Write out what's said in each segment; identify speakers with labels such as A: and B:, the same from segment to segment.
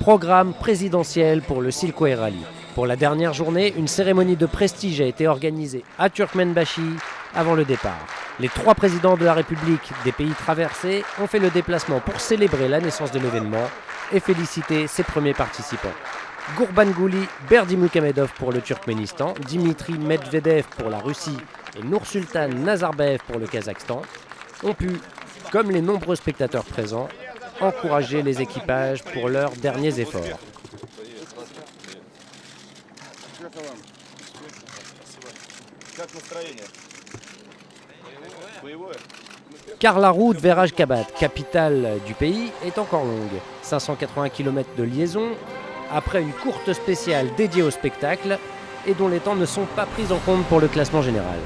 A: Programme présidentiel pour le Silkway Rally. Pour la dernière journée, une cérémonie de prestige a été organisée à Turkmenbashi avant le départ. Les 3 présidents de la République des pays traversés ont fait le déplacement pour célébrer la naissance de l'événement et féliciter ses premiers participants. Gurbanguly Berdimuhamedov pour le Turkménistan, Dimitri Medvedev pour la Russie et Nursultan Nazarbayev pour le Kazakhstan ont pu, comme les nombreux spectateurs présents, encourager les équipages pour leurs derniers efforts. Car la route vers Ashgabat, capitale du pays, est encore longue. 580 km de liaison, après une courte spéciale dédiée au spectacle et dont les temps ne sont pas pris en compte pour le classement général.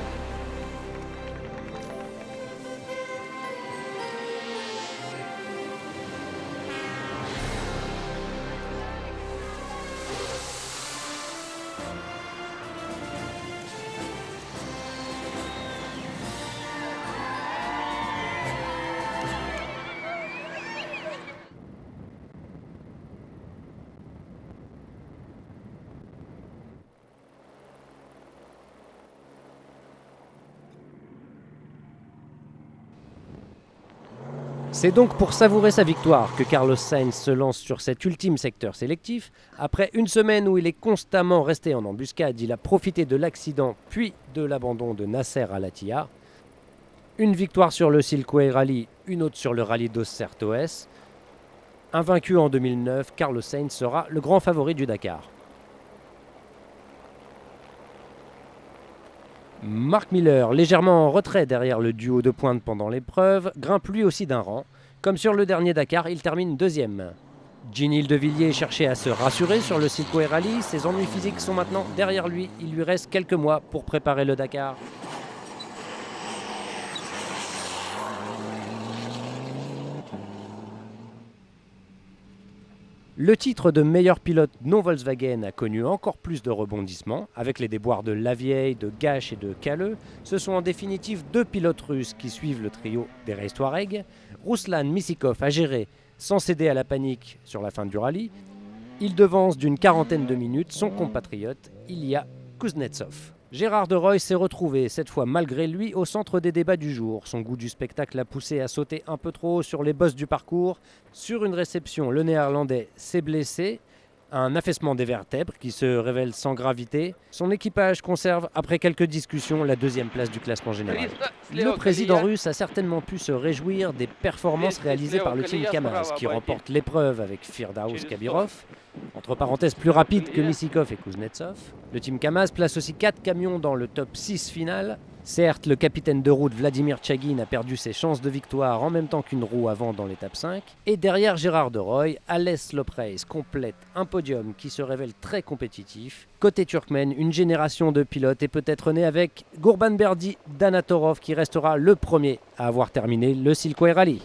A: C'est donc pour savourer sa victoire que Carlos Sainz se lance sur cet ultime secteur sélectif. Après une semaine où il est constamment resté en embuscade, il a profité de l'accident puis de l'abandon de Nasser Al-Attiyah. Une victoire sur le Silkway Rally, une autre sur le Rallye dos Sertoes. Invaincu en 2009, Carlos Sainz sera le grand favori du Dakar. Mark Miller, légèrement en retrait derrière le duo de pointe pendant l'épreuve, grimpe lui aussi d'un rang. Comme sur le dernier Dakar, il termine 2e. Gilles de Villiers cherchait à se rassurer sur le Silkway Rally. Ses ennuis physiques sont maintenant derrière lui. Il lui reste quelques mois pour préparer le Dakar. Le titre de meilleur pilote non Volkswagen a connu encore plus de rebondissements. Avec les déboires de Lavieille, de Gache et de Kalleux, ce sont en définitive 2 pilotes russes qui suivent le trio des Race Touareg. Ruslan Missikov a géré sans céder à la panique sur la fin du rallye. Il devance d'une 40aine de minutes son compatriote Ilya Kuznetsov. Gérard de Rooij s'est retrouvé, cette fois malgré lui, au centre des débats du jour. Son goût du spectacle l'a poussé à sauter un peu trop haut sur les bosses du parcours. Sur une réception, le Néerlandais s'est blessé. Un affaissement des vertèbres qui se révèle sans gravité. Son équipage conserve, après quelques discussions, la 2e place du classement général. Le président russe a certainement pu se réjouir des performances réalisées par le team Kamaz, qui remporte l'épreuve avec Firdaus Kabirov. Entre parenthèses, plus rapide que Missikov et Kuznetsov. Le team Kamaz place aussi 4 camions dans le top 6 final. Certes, le capitaine de route Vladimir Tchagin a perdu ses chances de victoire en même temps qu'une roue avant dans l'étape 5. Et derrière Gérard de Rooij, Alès Lopreis complète un podium qui se révèle très compétitif. Côté turkmène, une génération de pilotes est peut-être née avec Gurbanberdi Danatorov qui restera le premier à avoir terminé le Silkway Rally.